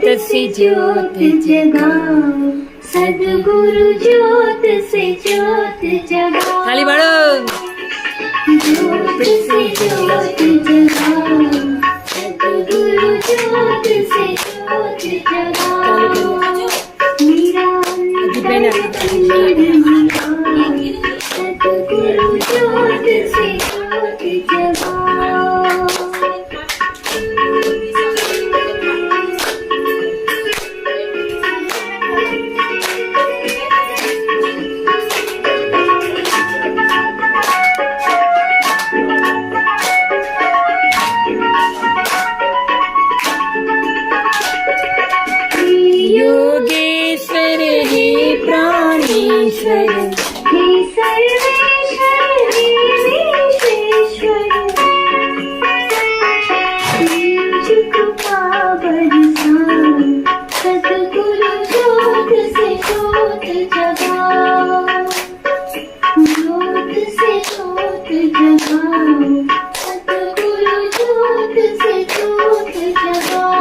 से ज्योत जगाओ, सद्गुरु ज्योत से ज्योत जगाओ, खाली बढ़ो, ज्योत से ज्योत जगाओ, सद्गुरु ज्योत से ज्योत जगाओ, मेरा अंतर सद्गुरु ज्योत से ज्योत जगाओ। योगेश्वर हे प्राणेश्वर हे सर्वेश्वर हे विश्वेश्वर, तेज कृपा बरसाओ, सद्गुरु ज्योत से ज्योत जगाओ, ज्योत से ज्योत जगाओ, सद्गुरु ज्योत से ज्योत जगाओ।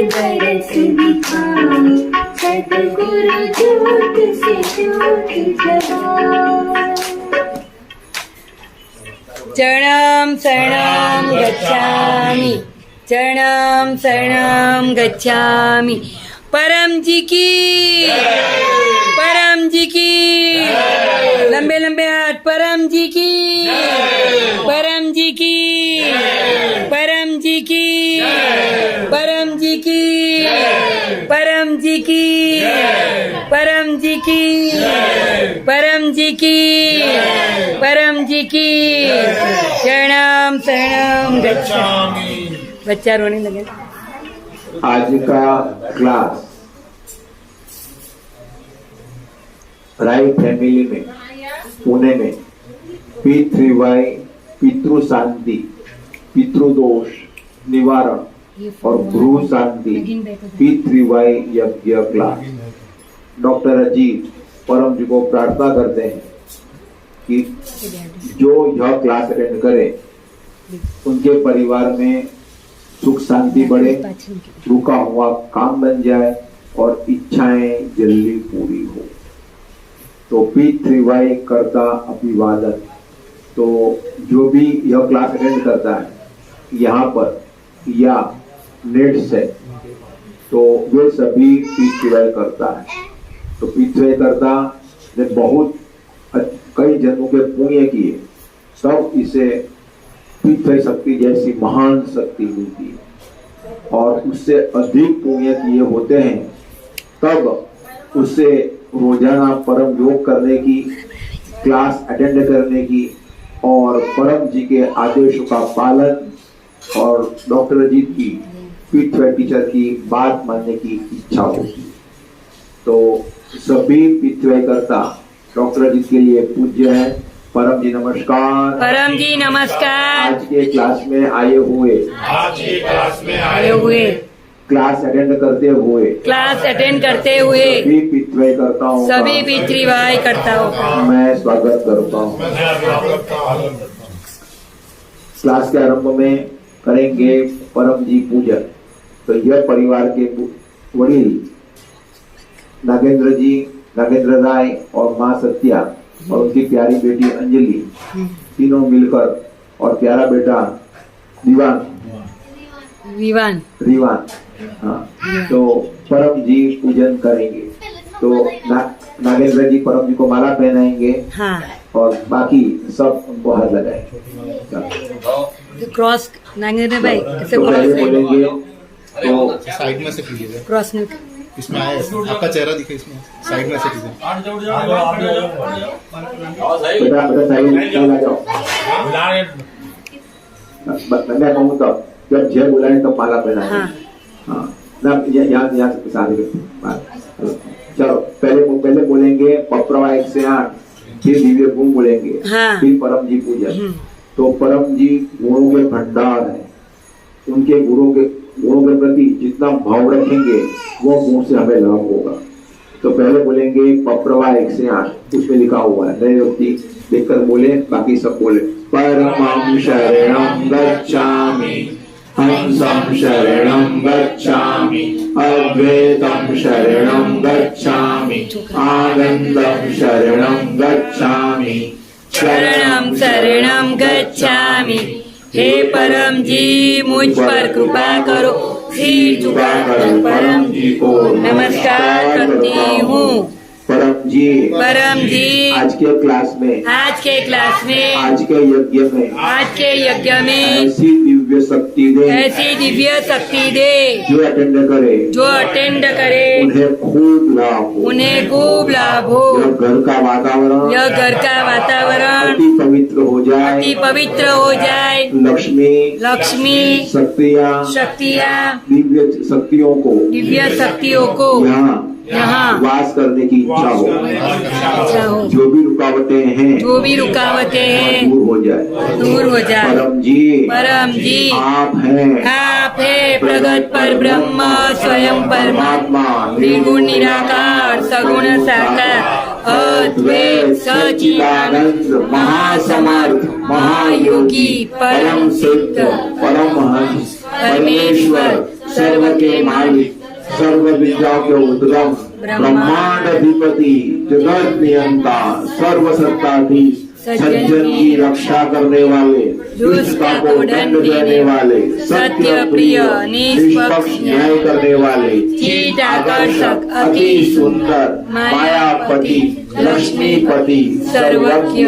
दरस दिखाओ, सद्गुरु ज्योत से ज्योत जगाओ। चरणं शरणं गच्छामि, चरणं शरणं गच्छामि, परम जी की, परम जी की, लंबे लंबे हाथ, परम जी की, परम जी की, परम जी की, परम जी की, परम जी की, परम जी की, परम जी की, परम जी की, शरणम शरणम गच्छामि। बच्चा रोने लगे। आज का क्लास राय फैमिली में पुणे में P3Y पितृ शांति, पितृदोष निवारण और भ्रू शांति P3Y यज्ञ क्लास। डॉक्टर अजीत परम जी को प्रार्थना करते हैं कि जो यह क्लास अटेंड करे उनके परिवार में सुख शांति बढ़े, रुका हुआ काम बन जाए और इच्छाएं जल्दी पूरी हो। तो P3Y करता अभिवादन। तो जो भी यह क्लास अटेंड करता है यहाँ पर या नेट से, तो वे सभी P3Y करता है। तो P3Y करता ने बहुत कई जन्मों के पुण्य किए, तब इसे P3Y शक्ति जैसी महान शक्ति मिलती है। और उससे अधिक पुण्य किए होते हैं तब उससे रोजाना परम योग करने की, क्लास अटेंड करने की और परम जी के आदेशों का पालन और डॉक्टर अजीत की P3Y टीचर की बात मानने की इच्छा होती है। तो सभी P3Y करता डॉक्टर अजीत के लिए पूज्य है। परम जी नमस्कार। परम जी नमस्कार। आज के क्लास में आए हुए, क्लास अटेंड करते हुए, क्लास अटेंड करते हुए सभी P3Y करता हूँ, सभी P3Y करता हूँ, मैं स्वागत करता हूँ। क्लास के आरंभ में करेंगे परम जी पूजन। तो यह परिवार के वडील नागेंद्र जी, नागेंद्र राय और माँ सत्या और उनकी प्यारी बेटी अंजलि, तीनों मिलकर और प्यारा बेटा दीवान रिवान, हाँ, तो परम जी पूजन करेंगे। तो नागेंद्र जी परम जी को माला पहनाएंगे, हाँ, और बाकी सब उनको हाथ लगाएंगे। क्रॉस नागेंद्र भाई ऐसे तो बोलेंगे तो साइड में से कीजिए, क्रॉस में इसमें आए, आपका चेहरा दिखे इसमें, साइड में से कीजिए। बेटा साइड में आ जाओ। मैं कहूँ तब जब जय बुलाए तब माला पहना। हाँ, ना यहाँ सारे चलो पहले बोलेंगे पप्रवा 1 से 8, फिर दिव्य गुण बोलेंगे, हाँ। फिर परम जी पूजन। तो परम जी गुणों के भंडार है, उनके गुणों के प्रति जितना भाव रखेंगे वो गुण से हमें लाभ होगा। तो पहले बोलेंगे पप्रवा 1 से 8, उसमें लिखा हुआ है, नए व्यक्ति देखकर बोले, बाकी सब बोले। परमं शरणं गच्छामि, हंसं शरणं गच्छामि, अद्वैतं शरणं गच्छामि, आनंदं शरणं गच्छामि, शरणं शरणं गच्छामि। हे परम जी मुझ पर कृपा करो, सिर झुकाकर परम जी को नमस्कार करती हूँ। परम जी आज के क्लास में आज के यज्ञ में ऐसी दिव्य शक्ति दे जो अटेंड करे उन्हें खूब लाभ हो। यह घर का वातावरण अति पवित्र हो जाए। लक्ष्मी शक्तियाँ दिव्य शक्तियों को यहाँ वास करने की इच्छा हो। जो भी रुकावटें हैं दूर हो जाए। परम जी आप हैं प्रगट पर ब्रह्म, स्वयं परमात्मा, निर्गुण निराकार, सगुण साकार, अद्वैत सच्चिदानंद, महासमर्थ, महायोगी, परम सिद्ध, परमहंस, परमेश्वर, सर्व के मालिक, सर्व विद्या के उद्गम, ब्रह्मांड अधिपति, जगत नियंता, सर्व सत्ताधीश, सज्जन की रक्षा करने वाले, दुष्टता को दंड देने वाले, सत्य प्रिय, निष्पक्ष न्याय करने वाले, चित आकर्षक, अति सुंदर, मायापति, लक्ष्मीपति, सर्वज्ञ,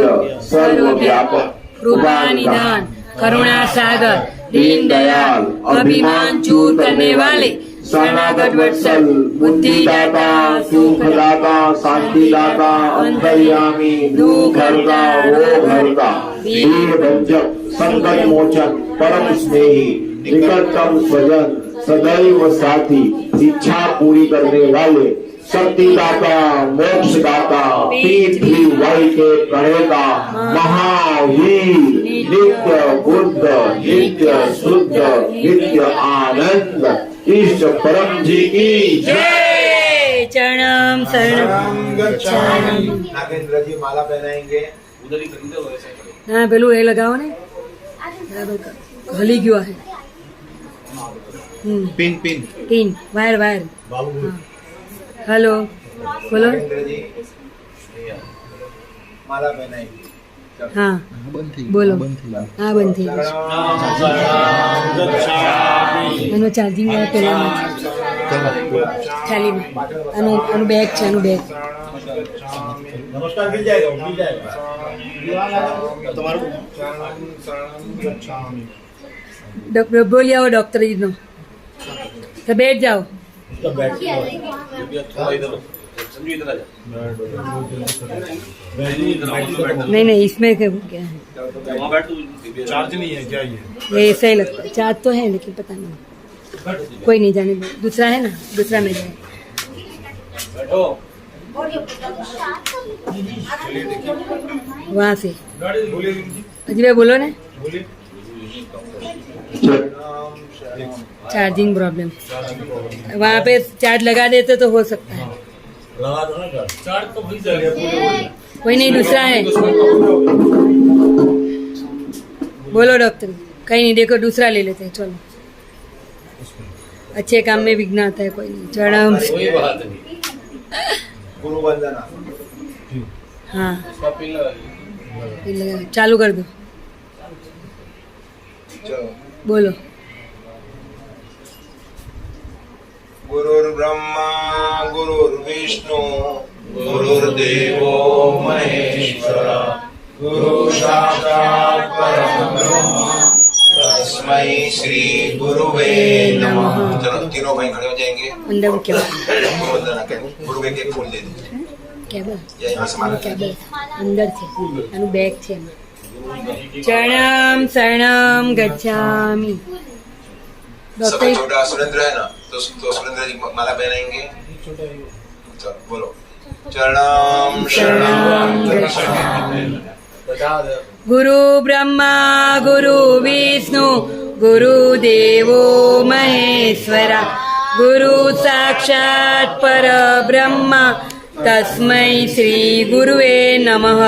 सर्वव्यापक, कृपा निधान, करुणा सागर, दीन दयाल, अभिमान दूर करने वाले, शरणागत वत्सल, बुद्धिदाता, सुखदाता, शांतिदाता, अंतर्यामी, दुख हरता, रोग हरता, वीर भंजक, संकट मोचन, परम स्नेही, निकटतम स्वजन, सदैव साथी, इच्छा पूरी करने वाले, शक्तिदाता, मोक्षदाता, पृथ्वी वही के कहेगा, महावीर, नित्य बुद्ध, नित्य शुद्ध, नित्य आनंद, इष्ट परम जी की जय। चरणम शरणम गच्छामि। नागेंद्र जी माला पहनाएंगे। हाँ पेलू ये लगाओ ने हली गयो है। पिन वायर हाँ। हेलो बोलो। माला पहनाएंगे। हाँ बोलो। हाँ बंद थी એનો ચાર્જિંગ પેલા થાલીમાં આનું બેગ છે બેગ नमस्कार मिल जाएगा बोलिए आओ डॉक्टर जी नो तो बैठ जाओ। नहीं इसमें क्या है चार्ज नहीं है क्या ये ऐसा ही लगता है। चार्ज तो है लेकिन पता नहीं कोई नहीं जाने दो। दूसरा है ना दूसरा में जाए वहाँ से अजीब बोलो ना चार्जिंग प्रॉब्लम वहाँ पे चार्ज लगा देते तो हो सकता है। लगा दो ना चार्ज तो भूल जाएगा। कोई नहीं दूसरा है बोलो डॉक्टर कहीं नहीं देखो दूसरा ले लेते हैं चलो। अच्छे काम में विघ्न आता है कोई नहीं चढ़ाम कोई बात नहीं। गुरु वंदना हाँ चालू कर दो बोलो। गुरुर्ब्रह्मा गुरुर्विष्णु गुरुर्देवो महेश्वर गुरु साक्षात् परम ब्रह्म तस्मै श्री गुरुवे नमः। चलो तीनों भाई खड़े हो जाएंगे। अंदर क्या गुरु वंदना करें। गुरु के फूल दे दो। केबल यहाँ से मारा केबल अंदर છે આનું બેગ છે ચરણમ શરણમ ગચ્છામિ सबसे छोटा सुरेंद्र है ना तो सुरेंद्र जी माला पहनाएंगे। चलो बोलो। चरणम शरणम गच्छामि। गुरु ब्रह्मा गुरु विष्णु गुरुदेवो महेश्वरा गुरु साक्षात् परब्रह्म तस्मै श्री गुरुवे नमः।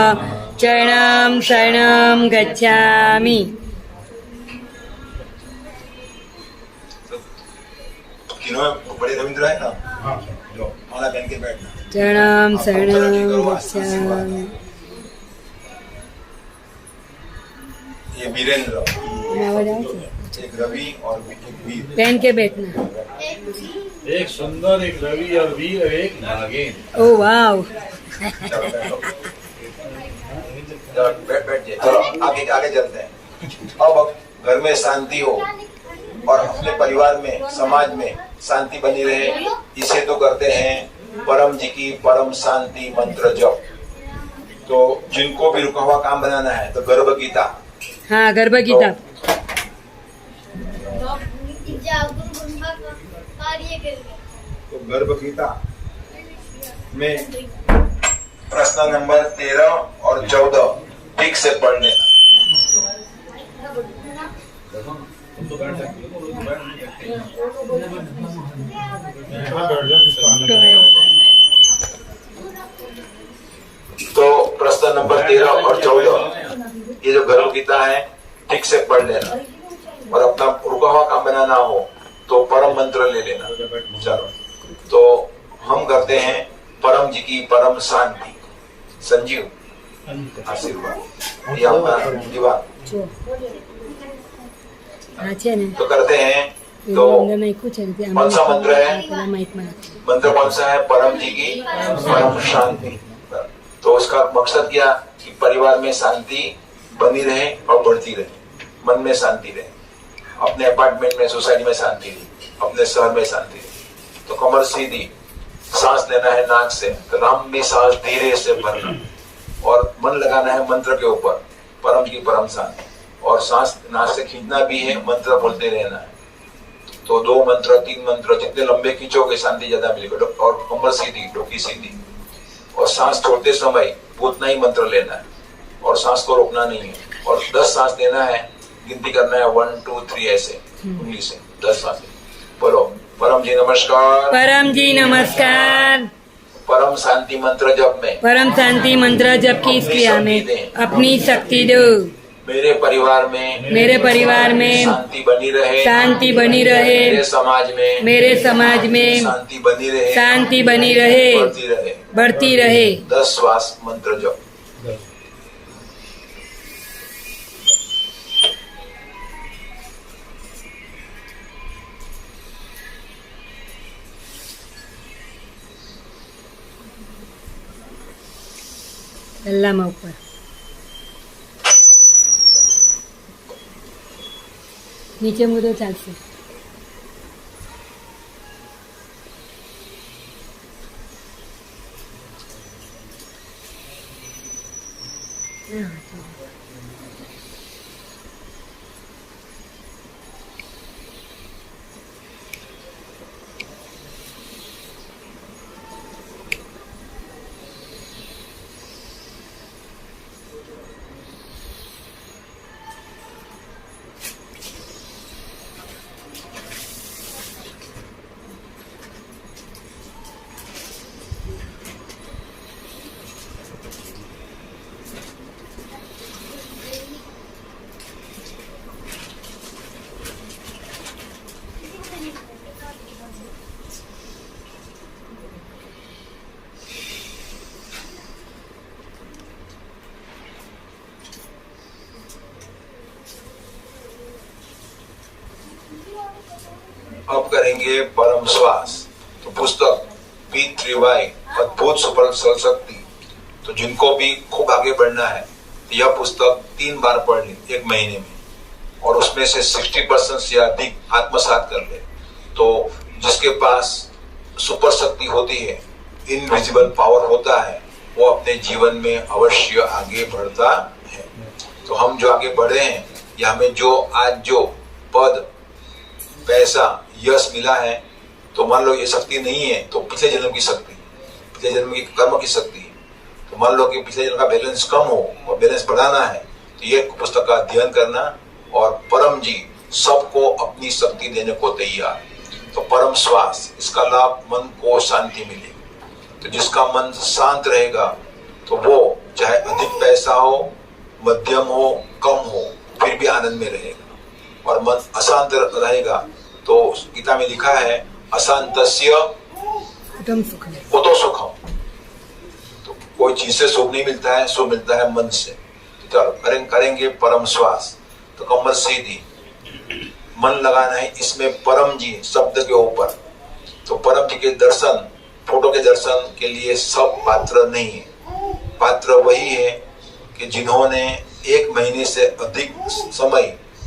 चरणं शरणं गच्छामि। तीनों बड़े रविंद्र है ना, जो माला पहन के बैठना। चरणं शरणं गच्छामि। ये वीरेंद्र, एक रवि और एक वीर। पहन के बैठना। एक सुंदर, एक रवि और वीर, एक नागिन। ओ वाव। चलो बैठ जाइए। चलो आगे आगे चलते हैं। अब घर में शांति हो और अपने परिवार में समाज में शांति बनी रहे, इसे तो करते हैं परम जी की परम शांति मंत्र जप। तो जिनको भी रुका हुआ काम बनाना है तो गर्भ गीता। हाँ, गर्भ गीता। तो गर्भ गीता में प्रश्न नंबर 13 और 14 ठीक से पढ़ लेना। तो प्रश्न नंबर 13 और 14 ये जो गर्भ गीता है ठीक से पढ़ लेना, और अपना रुका हुआ काम बनाना हो तो परम मंत्र ले लेना। चलो तो हम करते हैं परम जी की परम शांति। संजीव आशीर्वाद, ये अपना दीवार तो करते हैं। तो कौन सा मंत्र है? मंत्र कौन सा है? परम जी की परम शांति। तो उसका मकसद क्या कि परिवार में शांति बनी रहे और बढ़ती रहे, मन में शांति रहे, अपने अपार्टमेंट में सोसाइटी में शांति रहे, अपने शहर में शांति रहे। तो कमर सीधी, सांस लेना है नाक से, तो लंबी सांस धीरे से भरना और मन लगाना है मंत्र के ऊपर, परम की परम शांति, और सांस नाक से खींचना भी है, मंत्र बोलते रहना है। तो 2 मंत्र 3 मंत्र जितने लंबे खींचोगे शांति ज्यादा मिलेगा। और कमर सीधी, डोकी सीधी, और सांस छोड़ते समय उतना ही मंत्र लेना है और सांस को रोकना नहीं है। और 10 सांस लेना है, गिनती करना है 1 2 3 ऐसे उंगली से 10 सांस। बोलो परम जी नमस्कार। परम जी नमस्कार। परम शांति मंत्र जप में, परम शांति मंत्र जप की इस क्रिया में अपनी शक्ति दो। मेरे परिवार में शांति बनी रहे, शांति बनी रहे। मेरे समाज में शांति बनी रहे, बढ़ती रहे। 10 श्वास मंत्र जप। गल्लाમાં ઉપર નીચે મૂકો ચાલશે। अब करेंगे परम श्वास। तो पुस्तक P3Y अद्भुत सुपर शक्ति, तो जिनको भी खूब आगे बढ़ना है तो यह पुस्तक 3 बार पढ़ लें 1 महीने में, और उसमें से 60% से अधिक आत्मसात कर ले। तो जिसके पास सुपर शक्ति होती है, इनविजिबल पावर होता है, वो अपने जीवन में अवश्य आगे बढ़ता है। तो हम जो आगे बढ़े हैं, या हमें जो आज जो पद पैसा यश मिला है, तो मान लो ये शक्ति नहीं है तो पिछले जन्म की शक्ति, पिछले जन्म की कर्म की शक्ति है। तो मान लो कि पिछले जन्म का बैलेंस कम हो और बैलेंस बढ़ाना है तो ये पुस्तक का अध्ययन करना, और परम जी सबको अपनी शक्ति देने को तैयार। तो परम श्वास, इसका लाभ मन को शांति मिलेगी। तो जिसका मन शांत रहेगा तो वो चाहे अधिक पैसा हो, मध्यम हो, कम हो, फिर भी आनंद में रहेगा। और मन अशांत रहेगा तो गीता में लिखा है अशांतस्य कुतो सुखम। तो कोई चीज से सुख नहीं मिलता है, सुख मिलता है मन से। तो चलो करेंगे परम श्वास। तो कमर सीधी, मन लगाना है इसमें परम जी शब्द के ऊपर। तो परम जी के दर्शन, फोटो के दर्शन के लिए सब पात्र नहीं है। पात्र वही है कि जिन्होंने 1 महीने से अधिक समय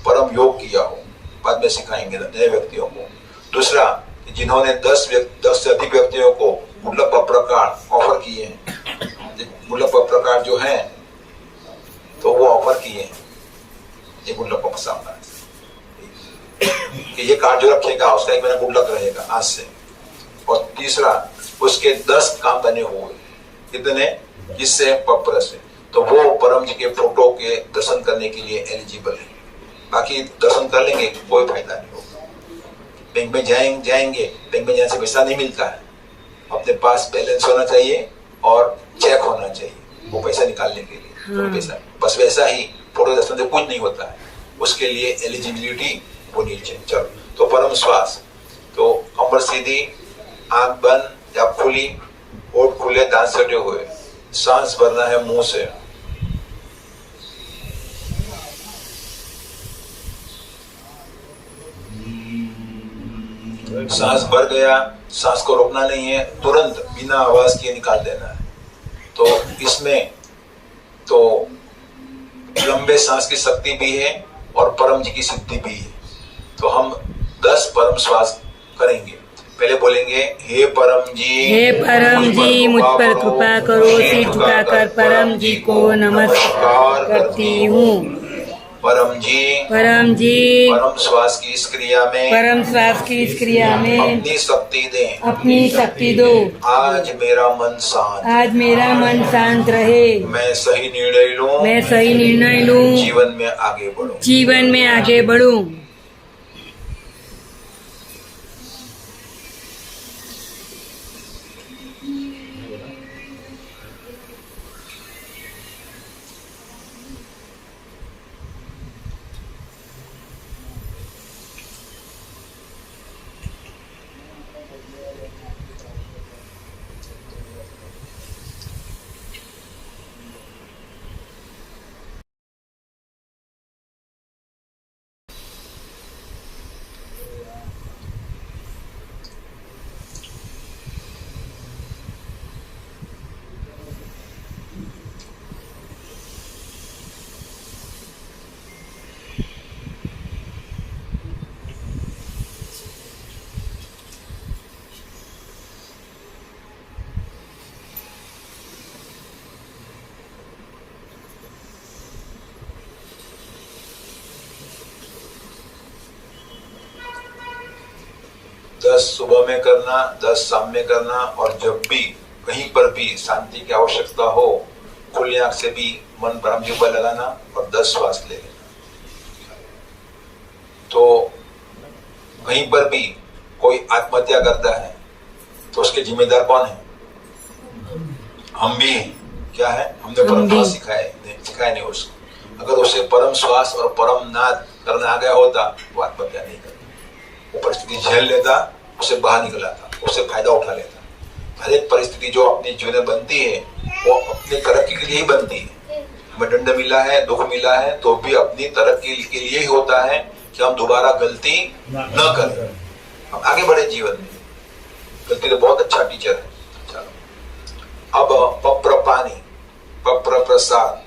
परम योग किया हो, बाद में सिखाएंगे नए व्यक्तियों को। दूसरा, जिन्होंने 10 से अधिक व्यक्तियों को गुल्लक प्रकार ऑफर किए हैं। गुल्लक प्रकार जो है तो वो ऑफर किए हैं, ये गुल्लक सामना कि ये कार्ड जो रखेगा उसका 1 महीना गुल्लक रहेगा आज से। और तीसरा, उसके 10 काम बने हुए, कितने, जिससे पत्र से, तो वो परम जी के फोटो के दर्शन करने के लिए एलिजिबल है। बाकी दर्शन कर लेंगे कोई फायदा नहीं होगा। बैंक में जाएंगे, बैंक में जाने से पैसा नहीं मिलता है। अपने पास बैलेंस होना चाहिए और चेक होना चाहिए वो पैसा निकालने के लिए। तो पैसा बस वैसा ही फोटो दर्शन से कुछ नहीं होता है, उसके लिए एलिजिबिलिटी होनी चाहिए। चलो, तो परम श्वास, तो कमर सीधी, आंख बंद या खुली, होठ खुले, दांत सटे हुए, सांस भरना है मुंह से। सांस भर गया, सांस को रोकना नहीं है, तुरंत बिना आवाज किए निकाल देना है। तो इसमें तो लंबे सांस की शक्ति भी है और परम जी की सिद्धि भी है। तो हम 10 परम श्वास करेंगे। पहले बोलेंगे हे परम जी मुझ पर कृपा करो, सिर झुकाकर परम जी को नमस्कार करती हूँ। परम जी परम श्वास की इस क्रिया में अपनी शक्ति दो। आज मेरा मन शांत रहे। मैं सही निर्णय लूं। जीवन में आगे बढ़ूं। दस सुबह में करना, 10 शाम में करना, और जब भी कहीं पर भी शांति की आवश्यकता हो, खुली आंख से भी मन परम जी पर लगाना और 10 श्वास ले लेना। तो कहीं पर भी कोई आत्महत्या करता है तो उसके जिम्मेदार कौन है? हम भी हैं। क्या है? हमने परम श्वास सिखाया नहीं उसको। अगर उसे परम श्वास और परम नाद करना आ गया होता वो आत्महत्या नहीं करता। वो परिस्थिति झेल लेता, उसे बाहर निकल आता, उससे फायदा उठा लेता। हर एक परिस्थिति जो अपने जीवन में बनती है वो अपनी तरक्की के लिए ही बनती है। हमें दंड मिला है, दुख मिला है, तो भी अपनी तरक्की के लिए ही होता है कि हम दोबारा गलती न करें, हम आगे बढ़े जीवन में। गलती तो बहुत अच्छा टीचर है। चलो, अब पप्र पानी, पप्र प्रसाद।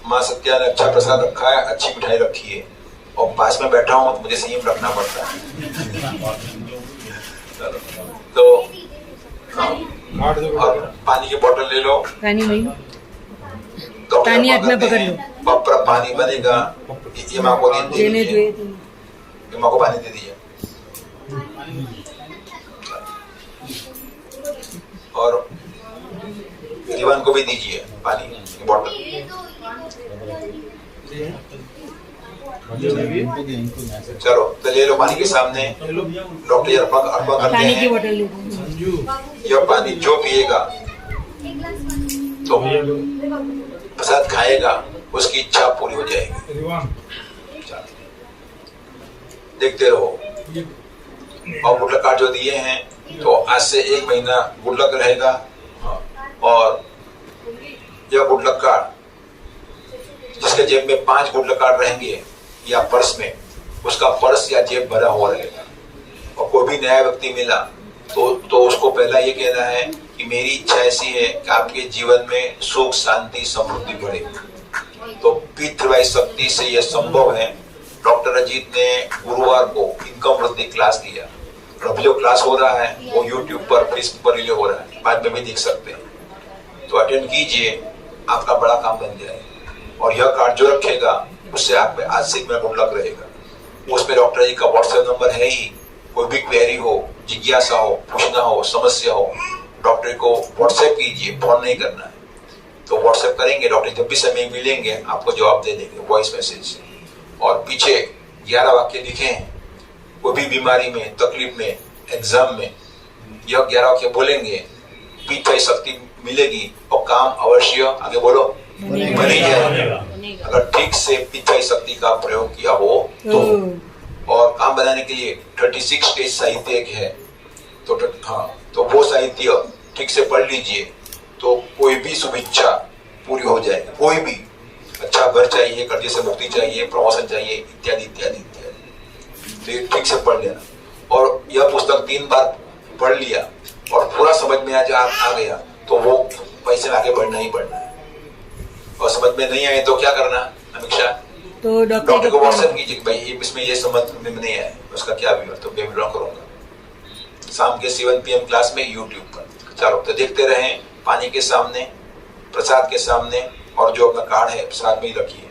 माँ सत्या ने अच्छा प्रसाद रखा है, अच्छी मिठाई रखी है, और पास में बैठा हूँ तो मुझे संयम रखना पड़ता है। तो और पानी की बोतल ले लो, पानी हाथ में पकड़ लो, पप्र पानी बनेगा। ये माँ को दे दीजिए, ये माँ को पानी दे दीजिए। दीवान को भी दीजिए पानी की बोतल। चलो तो ले लो पानी के सामने। डॉक्टर जी अर्पण करते पानी की हैं। बोतल ले दो। यह पानी जो पिएगा तो प्रसाद खाएगा उसकी इच्छा पूरी हो जाएगी। देखते रहो। और गुड लक कार्ड जो दिए हैं तो आज से 1 महीना गुड लक रहेगा। और यह गुड लक कार्ड जिसके जेब में 5 गुड लक कार्ड रहेंगे या पर्स में, उसका पर्स या जेब भरा हुआ रहेगा। और कोई भी नया व्यक्ति मिला तो उसको पहला ये कहना है कि मेरी इच्छा ऐसी है कि आपके जीवन में सुख शांति समृद्धि बढ़े। तो पितृवाई शक्ति से यह संभव है। डॉक्टर अजीत ने गुरुवार को इनकम वृद्धि क्लास दिया। अभी जो क्लास हो रहा है वो यूट्यूब पर फेसबुक पर रिलीज हो रहा है, बाद में भी देख सकते हैं। तो अटेंड कीजिए, आपका बड़ा काम बन जाएगा। और यह कार्ड जो रखेगा उससे आप में आज से गुड लक रहेगा। उसमें डॉक्टर जी का व्हाट्सएप नंबर है ही। कोई भी क्वेरी हो, जिज्ञासा हो, पूछना हो, समस्या हो, डॉक्टर को व्हाट्सएप कीजिए, फोन नहीं करना है। तो व्हाट्सएप करेंगे, डॉक्टर जब भी समय मिलेंगे आपको जवाब दे देंगे वॉइस मैसेज। और पीछे 11 वाक्य लिखे हैं। कोई भी बीमारी में, तकलीफ में, एग्जाम में यह 11 वाक्य बोलेंगे, पीछे शक्ति मिलेगी और काम अवश्य आगे बोलो बन ही जाएगा। अगर ठीक से पीछे शक्ति का प्रयोग किया हो तो। और काम बनाने के लिए 36 स्टेज साहित्य है। तो वो साहित्य ठीक से पढ़ लीजिए तो कोई भी शुभेच्छा पूरी हो जाएगी। कोई भी अच्छा घर चाहिए, कर्जे से मुक्ति चाहिए, प्रमोशन चाहिए, इत्यादि इत्यादि इत्यादि। तो ये ठीक से पढ़ लेना। और यह पुस्तक 3 बार पढ़ लिया और पूरा समझ में आ गया तो वो पैसे में आगे बढ़ना ही बढ़ना है। और समझ में नहीं आए तो क्या करना अमीक्षा? तो डॉक्टर को व्हाट्सएप कीजिए भाई इसमें ये समझ में नहीं आया, उसका क्या विवरण, तो मैं विवरण करूंगा शाम के 7 PM क्लास में यूट्यूब पर। चलो तो देखते रहें। पानी के सामने, प्रसाद के सामने, और जो अपना कार्ड है प्रसाद में ही रखिए।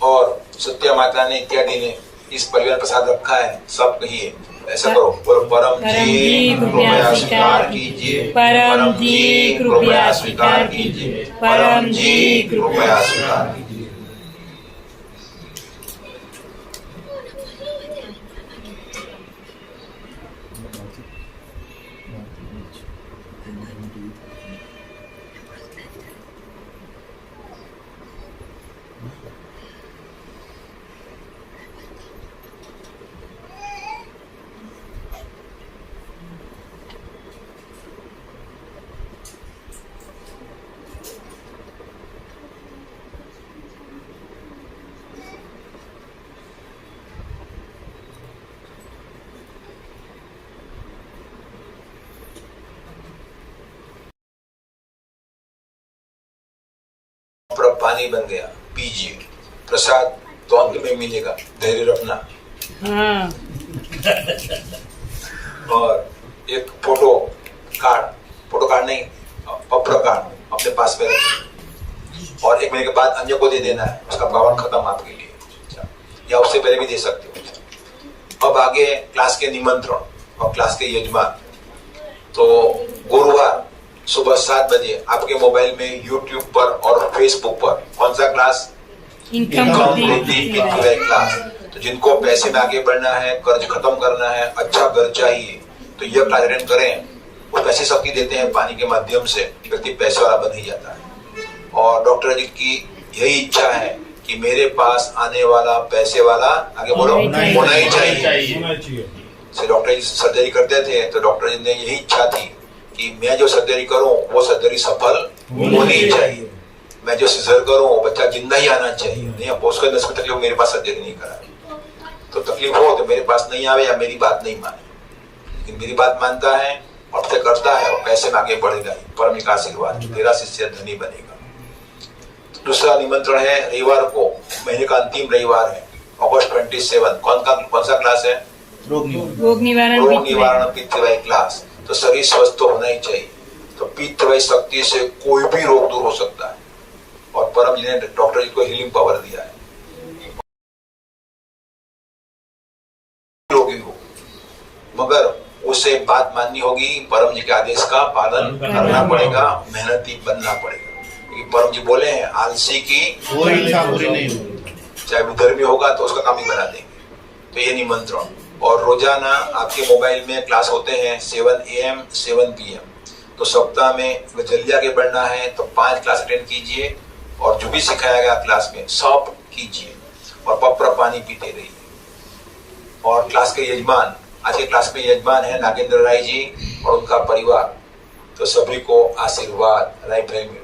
और सत्या माता ने इत्यादि ने इस परिवार प्रसाद रखा है, सब कहिए ऐसा करो। बोलो परम जी कृपया स्वीकार कीजिए, परम जी कृपया स्वीकार कीजिए, परम जी कृपया स्वीकार कीजिए। पानी बन गया, पीजिए। प्रसाद तो अंत में मिलेगा, धैर्य रखना। हाँ। और एक फोटो कार्ड नहीं, पत्र कार्ड अपने पास में रखिए। और 1 महीने के बाद अन्य को दे देना है, उसका पावन खत्म आपके लिए, या उससे पहले भी दे सकते हो। अब आगे क्लास के निमंत्रण और क्लास के यजमान। तो गुरुवार सुबह 7 बजे आपके मोबाइल में यूट्यूब पर और फेसबुक पर कौन सा क्लास? इनकम वृद्धि क्लास। तो जिनको पैसे में आगे बढ़ना है, कर्ज खत्म करना है, अच्छा घर चाहिए, तो यह क्लास अटेंड करें। वो पैसे शक्ति देते हैं पानी के माध्यम से, व्यक्ति पैसे वाला बन ही जाता है। और डॉक्टर जी की यही इच्छा है कि मेरे पास आने वाला पैसे वाला आगे बोलो होना ही चाहिए। डॉक्टर जी सर्जरी करते थे तो डॉक्टर जी ने यही इच्छा थी कि मैं जो सर्जरी करूं वो सर्जरी सफल होनी चाहिए। मैं जो सिजर करूं वो बच्चा जिंदा ही आना चाहिए। नहीं उसको नस में तकलीफ, मेरे पास सर्जरी नहीं करा तो तकलीफ हो तो मेरे पास नहीं आवे या मेरी बात नहीं माने। लेकिन मेरी बात मानता है और करता है और पैसे में आगे बढ़ेगा। परम का आशीर्वाद, तेरा शिष्य धनी बनेगा। तो दूसरा निमंत्रण है रविवार को, महीने का अंतिम रविवार है, अगस्त 27। कौन सा क्लास है? रोग निवारण पितृवाई क्लास। तो शरीर स्वस्थ तो होना ही चाहिए। तो पितृवायु शक्ति से कोई भी रोग दूर हो सकता है और परम जी ने डॉक्टर जी को हीलिंग पावर दिया है। रोगी हो मगर उसे बात माननी होगी, परम जी के आदेश का पालन करना पड़ेगा, मेहनती बनना पड़ेगा। क्योंकि परम जी बोले हैं आलसी की कोई इच्छा पूरी नहीं होगी। चाहे विधर्मी होगा तो उसका काम ही बना देंगे। तो ये निमंत्रण। और रोजाना आपके मोबाइल में क्लास होते हैं 7 AM 7 PM। तो सप्ताह में अगर जल्दी आगे बढ़ना है तो 5 क्लास अटेंड कीजिए और जो भी सिखाया गया क्लास में सब कीजिए और पप्र पानी पीते रहिए। और क्लास के यजमान, आज के क्लास में यजमान है नागेंद्र राय जी और उनका परिवार। तो सभी को आशीर्वाद राय फैमिली,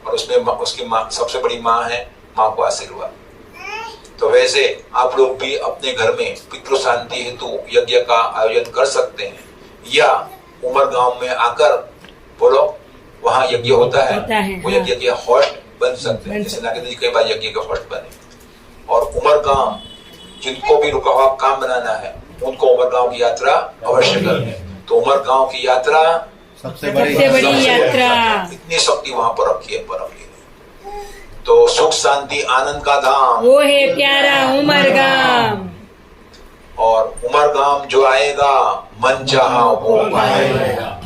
और उसमें उसकी माँ सबसे बड़ी माँ है, माँ को आशीर्वाद। तो वैसे आप लोग भी अपने घर में पितृ शांति हेतु यज्ञ का आयोजन कर सकते हैं या उमर गांव में आकर बोलो वहाँ यज्ञ होता है वो यज्ञ के होस्ट बन सकते हैं। जैसे नागेंद्र जी कई बार यज्ञ के होस्ट बने। और उमर गांव जिनको भी रुका हुआ काम बनाना है उनको उमर गांव की यात्रा अवश्य करें। तो उमर गांव की यात्रा सबसे बड़ी यात्रा। इतनी शक्ति वहां पर रखी है परम जी ने। तो सुख शांति आनंद का धाम वो है प्यारा उमरगाम। और उमरगाम जो आएगा मन चाहा वो पाएगा।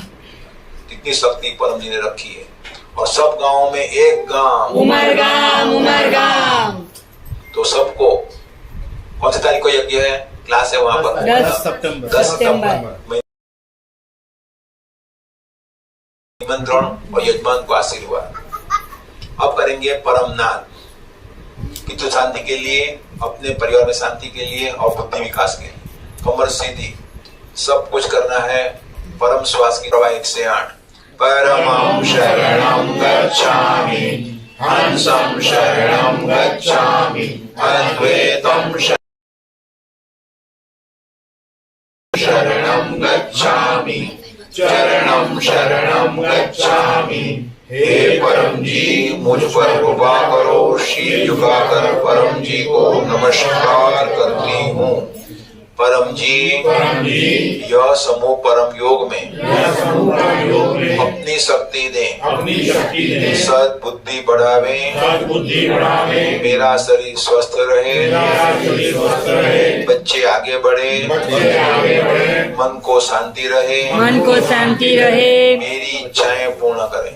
इतनी शक्ति परम जी ने रखी है। और सब गांवों में एक गांव उमरगाम उमरगाम। तो सबको कौन सी तारीख को यज्ञ है, क्लास है वहां पर 10 सितंबर 10 सितंबर। निमंत्रण और यजमान को आशीर्वाद। अब करेंगे परम नाद, पितृ शांति के लिए, अपने परिवार में शांति के लिए और बुद्धि विकास के लिए। कमर सीधी, सब कुछ करना है। परम श्वास की प्रवाह 1 से 8। परमं शरणं गच्छामि, हंसं शरणं गच्छामि, अद्वैतं शरणं गच्छामि, चरणं शरणं गच्छामि। हे परम जी मुझ पर कृपा करो। शील झुकाकर परम जी को नमस्कार करती हूँ। परम जी यह समूह परम योग में अपनी शक्ति दें, सद बुद्धि बढ़ावे, मेरा शरीर स्वस्थ रहे, बच्चे आगे बढ़े, मन को शांति रहे, मेरी इच्छाएं पूर्ण करें।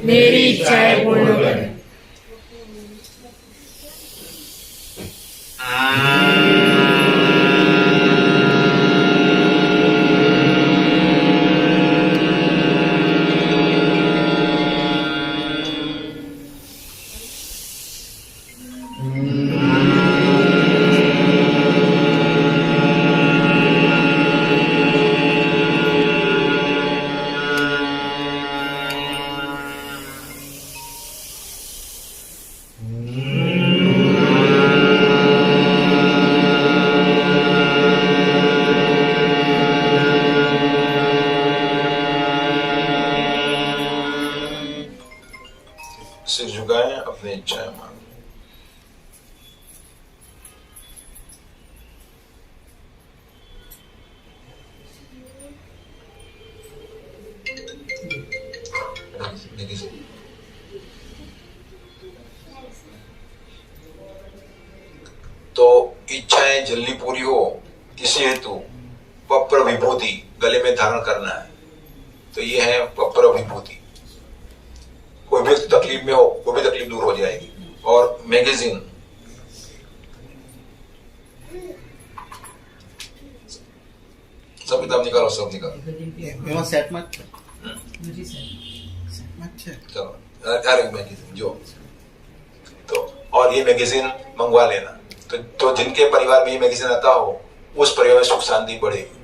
सिर झुकाएं, अपनी इच्छाएं मांगें। तो इच्छाएं जल्दी पूरी हो इसी हेतु पप्र विभूति गले में धारण करना है। तो ये है पप्र विभूति। कोई भी तकलीफ में हो, कोई भी तकलीफ दूर हो जाएगी। और मैगजीन, सब किताब निकालो, सब निकालो। सेट मत चलो मैगजीन जो तो, और ये मैगजीन मंगवा लेना। तो जिनके परिवार में ये मैगजीन आता हो उस परिवार में सुख शांति बढ़ेगी।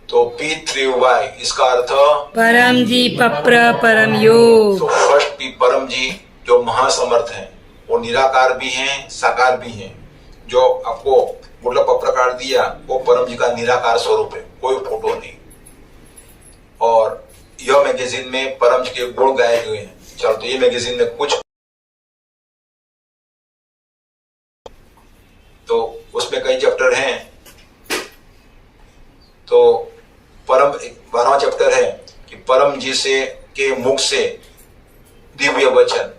तो P3Y इसका अर्थ परम जी पप्र परम योग। तो फर्स्ट P परम जी जो महासमर्थ हैं, वो निराकार भी हैं, साकार भी हैं। जो आपको गुडला पप्र कार्ड दिया वो परम जी का निराकार स्वरूप है, कोई फोटो नहीं। और यह मैगजीन में परम जी के गुण गाए हुए हैं। चलो, तो ये मैगजीन में कुछ तो उसमें कई चैप्टर हैं। तो परम 12वां चैप्टर है जी से के मुख से दिव्य वचन।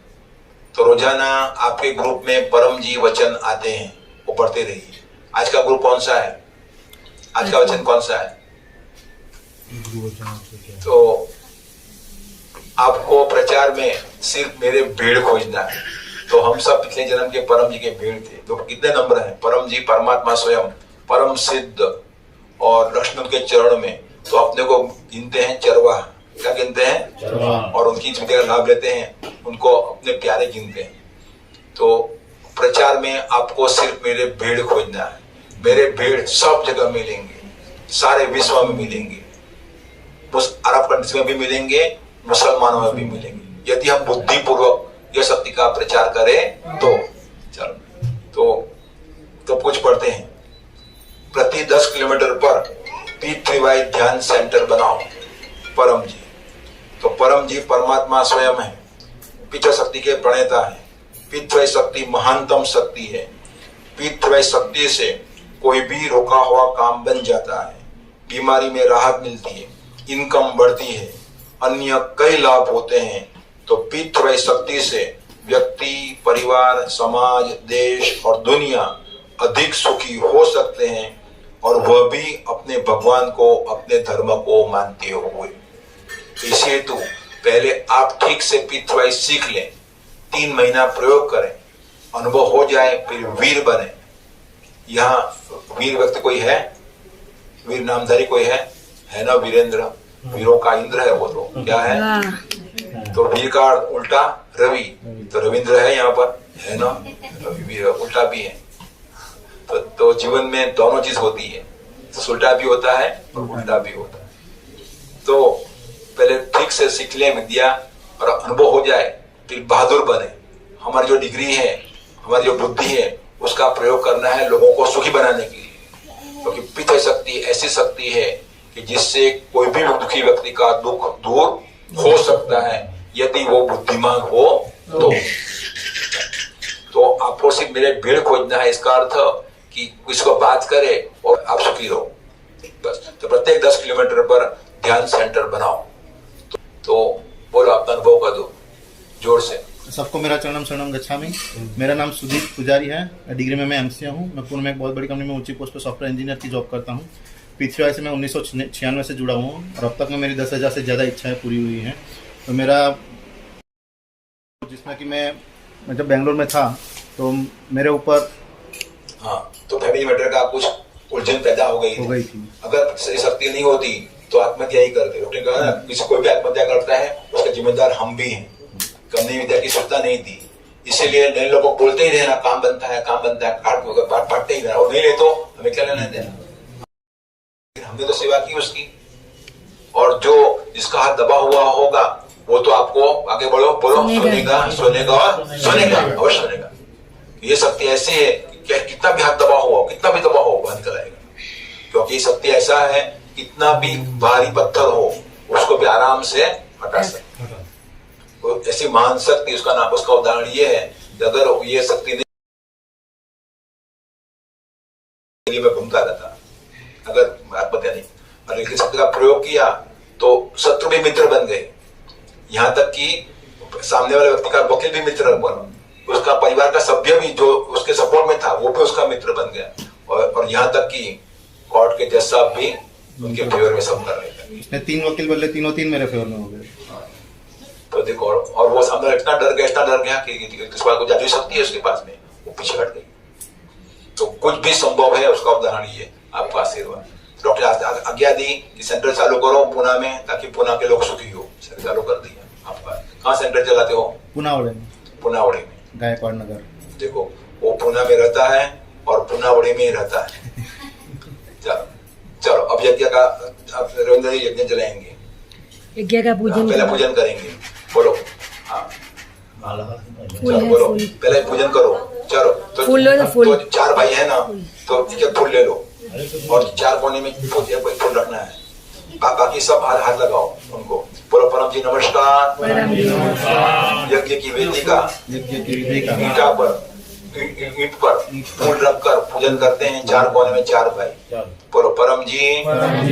तो रोजाना आपके ग्रुप में परम जी वचन आते हैं, वो पढ़ते रहिए। आज का ग्रुप कौन सा है? आज का वचन कौन सा है? तो आपको प्रचार में सिर्फ मेरे भेड़ खोजना है। तो हम सब पिछले जन्म के परम जी के भेड़ थे। तो कितने नंबर हैं? परम जी परमात्मा स्वयं परम सिद्ध और लक्ष्मण के चरण में। तो अपने को गिनते हैं चरवाहा। क्या गिनते हैं? और उनकी चिंता का लाभ लेते हैं, उनको अपने प्यारे गिनते हैं। तो प्रचार में आपको सिर्फ मेरे भेड़ खोजना है। मेरे भेड़ सब जगह मिलेंगे, सारे विश्व में मिलेंगे, उस अरब कंट्रीज में भी मिलेंगे, मुसलमानों में भी मिलेंगे, यदि हम बुद्धि पूर्वक यह शक्ति का प्रचार करें तो। चलो तो कुछ पढ़ते हैं। प्रति 10 किलोमीटर पर P3Y ध्यान सेंटर बनाओ। परम जी, तो परम जी परमात्मा स्वयं है, पिता शक्ति के प्रणेता है। P3Y शक्ति महानतम शक्ति है। P3Y शक्ति से कोई भी रोका हुआ काम बन जाता है, बीमारी में राहत मिलती है, इनकम बढ़ती है, अन्य कई लाभ होते हैं। तो P3Y शक्ति से व्यक्ति, परिवार, समाज, देश और दुनिया अधिक सुखी हो सकते हैं, और वह भी अपने भगवान को, अपने धर्म को मानते हुए। इसी हेतु पहले आप ठीक से P3Y सीख लें, 3 महीना प्रयोग करें, अनुभव हो जाए, फिर वीर बने। यहाँ वीर व्यक्ति कोई है? वीर नामधारी कोई है ना? वीरेंद्र, वीरों का इंद्र है वो। तो क्या है? तो वीर का उल्टा रवि, तो रविंद्र है यहाँ पर, है ना? वीर उल्टा भी है। तो जीवन में दोनों चीज होती है, तो उल्टा भी होता है और उल्टा भी होता है। तो पहले ठीक से सीख ले विद्या और अनुभव हो जाए, फिर बहादुर बने। हमारी जो डिग्री है, हमारी जो बुद्धि है, उसका प्रयोग करना है लोगों को सुखी बनाने के लिए। क्योंकि पिता शक्ति ऐसी शक्ति है कि जिससे कोई भी दुखी व्यक्ति का दुख दूर हो सकता है, यदि वो बुद्धिमान हो तो आपको सिर्फ मेरे भेड़ खोजना है। इसका अर्थ कि किसको बात करे और आप सुखी रहो, बस। तो प्रत्येक 10 किलोमीटर पर ध्यान सेंटर बनाओ। तो बोलो, अपना अनुभव कर दो जोर से। सबको मेरा चरणम शरणम गच्छामि। मेरा नाम सुदीप पुजारी है। डिग्री में मैं MCA हूँ। मैं पुणे में एक बहुत बड़ी कंपनी में ऊंची पोस्ट पर सॉफ्टवेयर इंजीनियर की जॉब करता हूँ। P3Y से मैं 1996 से जुड़ा हुआ हूँ, और अब तक में मेरी 10,000 से ज़्यादा इच्छाएं पूरी हुई हैं। तो मेरा, जिसमें कि मैं जब बेंगलोर में था तो मेरे ऊपर तो फैमिली मैटर का कुछ उलझन पैदा हो गई थी। अगर शक्ति नहीं होती तो आत्महत्या ही करते। उसने कहा ना, किसी कोई भी आत्महत्या करता है उसका जिम्मेदार हम भी हैं। कमनी विद्या की सुविधा नहीं थी, इसीलिए नए लोगों को बोलते ही रहना, काम बनता है, काम बनता है, बांटते ही रहना। और नहीं ले तो हमें क्या लेना देना। हमने तो सेवा की उसकी। और जो जिसका हाथ दबा हुआ होगा वो तो आपको आगे बढ़ो, बोलो, सुनेगा और सुनेगा, अवश्य सुनेगा। ये शक्ति ऐसी है कि कितना भी हाथ दबा हुआ, कितना भी दबा हो, वह निकल आएगा। क्योंकि ये शक्ति ऐसा है, कितना भी भारी पत्थर हो उसको भी आराम से हटा सकते। तो ऐसी महान शक्ति, उसका नाम, उसका उदाहरण ये है कि अगर ये शक्ति नहीं में घूमता रहता, अगर आत्महत्या नहीं, और इस शक्ति का प्रयोग किया तो शत्रु भी मित्र बन गए। यहाँ तक कि सामने वाले व्यक्ति का वकील भी मित्र बना, उसका परिवार का सभ्य भी जो उसके सपोर्ट में था वो भी उसका मित्र बन गया। और यहाँ तक कि कोर्ट के जज साहब भी उनके फेवर में सब कर रहे थे। इसने 3 वकील बदले, तीनों 3 मेरे फेवर में हो गए। तो देखो, और वो सामने इतना डर गया कि इस बात को जादू शक्ति है उसके पास में, वो पीछे हट गई। तो कुछ भी संभव है, उसका उदाहरण ये आपका आशीर्वाद। डॉक्टर आज्ञा दी कि सेंटर चालू करो पुणे में, ताकि पुणे के लोग सुखी हो। सेंटर चालू कर दिया आपका। कहाँ सेंटर चलाते हो? पुनावड़े में। पुनावड़े में, गायकवाड़ नगर। देखो, वो पुणे में रहता है और पुनावड़े में ही रहता है। चलो अब यज्ञ का, अब रविंद्र जी यज्ञ जलाएंगे, यज्ञ का पूजन, पहले पूजन करेंगे। बोलो, हाँ बोलो, पहले पूजन करो। चलो तो 4 भाई है ना, तो एक फूल ले लो और 4 कोने में फूल रखना है। बाकी सब हाथ लगाओ उनको। बोलो, परम जी नमस्कार। यज्ञ की वेदिका ईटा पर ईंट पर फूल रखकर पूजन करते हैं। चार कोने में चार भाई। बोलो परम जी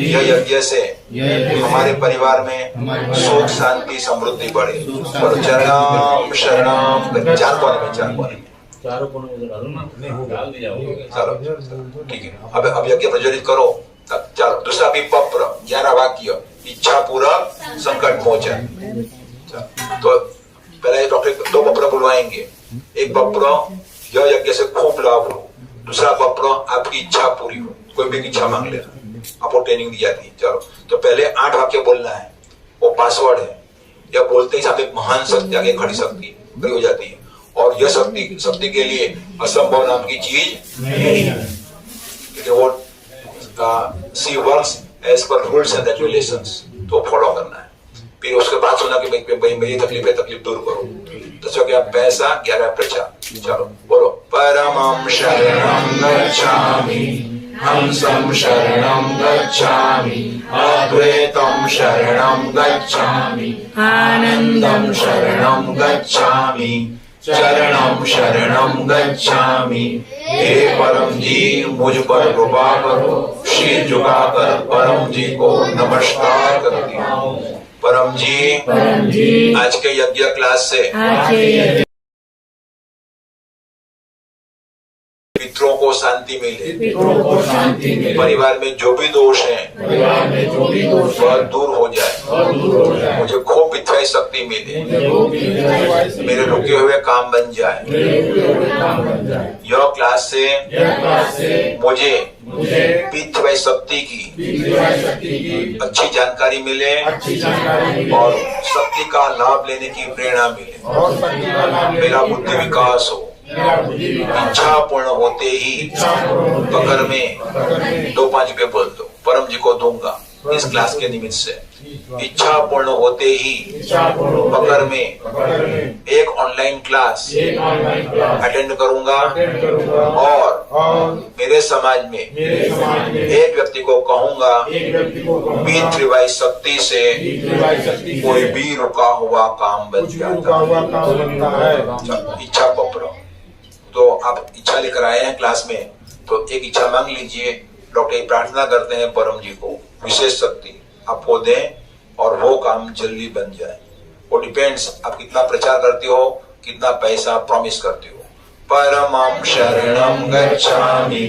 यह यज्ञ से हमारे परिवार में सुख शांति समृद्धि बढ़े। बोलो चरणम शरणम। चार कोने में चार कोने में चारों कोने में डालो ना, डाल दिया होगा। चलो ठीक है। अब यज्ञ प्रज्वलित करो। चलो दूसरा भी पप्र 11 वाक्य। इच्छा पूरक संकट मोचन। तो पहले डॉक्टर 2 पप्र बुलवाएंगे। एक पप्र यह यज्ञ से खूब लाभ हो। दूसरा पप्र आपकी इच्छा पूरी हो। कोई भी इच्छा मांग लेना, आपको ट्रेनिंग दी जाती है। चलो तो पहले 8 वाक्य बोलना है, वो पासवर्ड है। यह बोलते ही सामने महान शक्ति आगे खड़ी हो जाती है। और यह शक्ति के लिए असंभव नाम की चीज नहीं है। वो she works as per rules and regulations, तो फॉलो करना है। फिर उसके बाद सुना कि भाई मेरी तकलीफ दूर करो। तो क्या पैसा 11 प्रचार। चलो बोलो परमं शरणं गच्छामि, हंसं शरणं गच्छामि, अद्वैतं शरणं गच्छामि, आनंदं शरणं गच्छामि, चरणं शरणं गच्छामि। हे परम जी मुझ पर कृपा करो। शीर झुकाकर परम जी को नमस्कार करती हूँ। परम जी आज के यज्ञ क्लास से पितरों को शांति मिले। परिवार में जो भी दोष है वह दूर हो जाए। मुझे खूब इच्छा शक्ति मिले। मेरे रुके हुए काम बन जाए। यह क्लास से मुझे पितृ शक्ति की अच्छी जानकारी मिले और शक्ति का लाभ लेने की प्रेरणा मिले। मेरा बुद्धि विकास हो। इच्छा पूर्ण होते ही पकड़ में 2-5 रुपए बोल दो, परम जी को दूंगा इस क्लास के निमित्त से। इच्छा पूर्ण होते ही पकड़ में एक ऑनलाइन क्लास अटेंड करूंगा और मेरे समाज में एक व्यक्ति को कहूंगा पितृवाई शक्ति से कोई भी रुका हुआ काम बन जाता है। इच्छा पकड़ो। तो आप इच्छा लेकर आए हैं क्लास में, तो एक इच्छा मांग लीजिए। डॉक्टर प्रार्थना करते हैं परम जी को विशेष शक्ति आपको दें और वो काम जल्दी बन जाए। वो डिपेंड्स आप कितना प्रचार करते हो, कितना पैसा प्रॉमिस करते हो। परमं शरणं गच्छामि,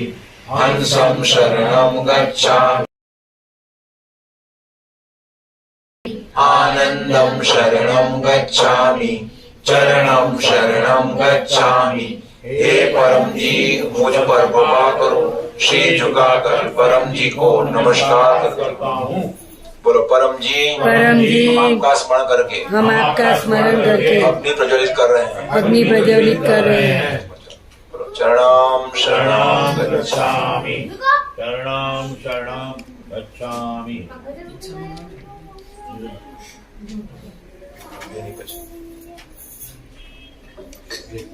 हंसं शरणं गच्छामि, आनंदं शरणं गच्छामि, चरणं शरणं गच्छामि। हे परम जी मुझ पर कृपा करो। शीर झुकाकर परम जी को नमस्कार करता हूँ। बोलो परम जी हम आपका स्मरण करके अग्नि प्रज्वलित कर रहे हैं। बोलो चरणं शरणं गच्छामि, शरणं शरणं गच्छामि।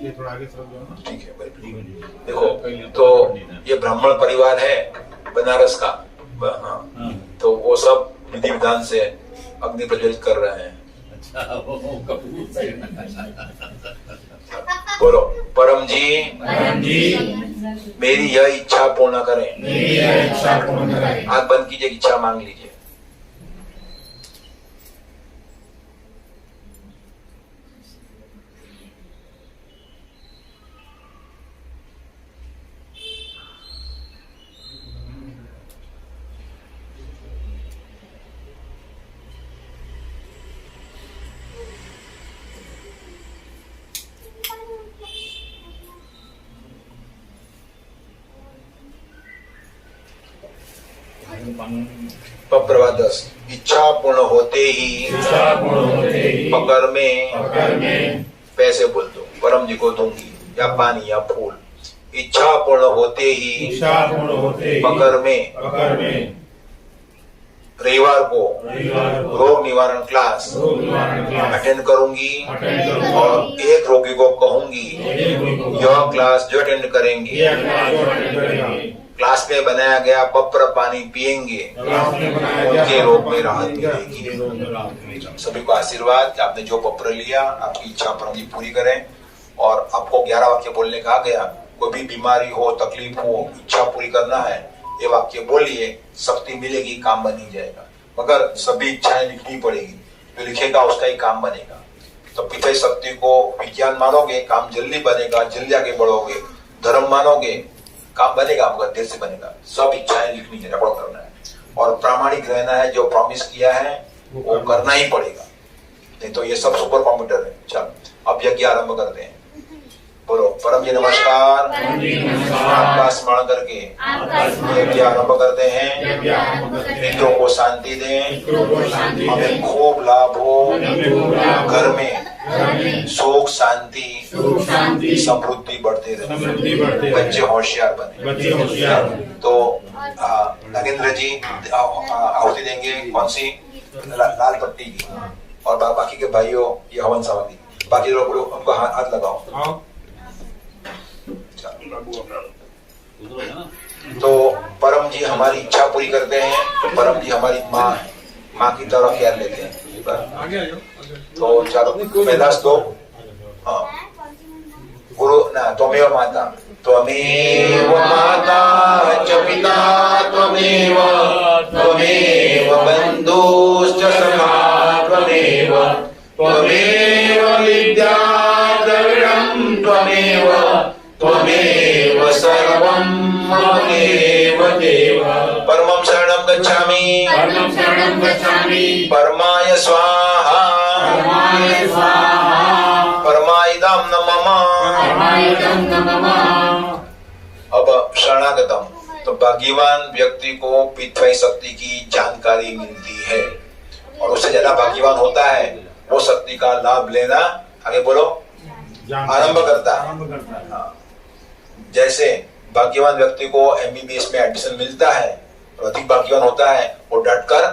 थोड़ा आगे ठीक है। देखो तो ये ब्राह्मण परिवार है बनारस का। हाँ। तो वो सब विधि विधान से अग्नि प्रज्वलित कर रहे हैं। बोलो परम जी मेरी यह इच्छा पूर्ण करें। आंख बंद कीजिए, इच्छा मांग लीजिए। पप्रवा 10 इच्छा पूर्ण होते ही पकड़ में पैसे बोल दो, परम जी को दूंगी, या पानी या फूल। इच्छा पूर्ण होते ही पकड़ में रविवार को रोग निवारण क्लास अटेंड करूंगी और एक रोगी को कहूंगी यह क्लास जो अटेंड करेंगे क्लास में बनाया गया पप्र पानी पिएंगे, उनके रोग में राहत मिलेगी। सभी को आशीर्वाद कि आपने जो पप्र लिया आपकी इच्छा परम जी पूरी करें। और आपको 11 वाक्य बोलने कहा गया। कोई भी बीमारी हो, तकलीफ हो, इच्छा पूरी करना है, ये वाक्य बोलिए, शक्ति मिलेगी, काम बन ही जाएगा। मगर सभी इच्छाएं लिखनी पड़ेगी, जो लिखेगा उसका ही काम बनेगा। तो पिछली शक्ति को विज्ञान मानोगे, काम जल्दी बनेगा, जल्दी आगे बढ़ोगे। धर्म मानोगे, काम बनेगा, मगर देर से बनेगा। सब इच्छाएं लिखनी है, रिकॉर्ड करना है और प्रामाणिक रहना है। जो प्रॉमिस किया है वो करना ही पड़ेगा, नहीं तो ये सब सुपर कंप्यूटर है। चलो अब यज्ञ आरंभ करते हैं। बोलो परम जी नमस्कार। आपका स्मरण करके यज्ञ आरंभ करते हैं। मित्रों को शांति दें, हमें खूब लाभ हो, घर में सुख शांति समृद्धि बढ़ते रहे, बच्चे होशियार बने। तो नागेंद्र जी आहुति देंगे, कौन सी? लाल पट्टी की। और बाकी के भाइयों ये हवन समाधि, बाकी लोग उनको हाथ लगाओ। तो परम जी हमारी इच्छा पूरी करते हैं। परम जी हमारी माँ की तरह ख्याल लेते हैं। तो चलो मैदास दो। गुरु ना त्वमेव माता, त्वमेव माता च पिता, त्वमेव बन्धुश्च सखा, त्वमेव विद्या द्रविणं, त्वमेव सर्वं ममेव देव। परमं शरणं गच्छामि, परमाय स्वाहा, परमाइदं नमः। अब शरणागतम, तो भाग्यवान व्यक्ति को पितृ शक्ति की जानकारी मिलती है और उससे ज्यादा भाग्यवान होता है, वो शक्ति का लाभ लेना, आगे बोलो, आरंभ करता है। हाँ। जैसे भाग्यवान व्यक्ति को MBBS में एडमिशन मिलता है और अधिक भाग्यवान होता है, वो डटकर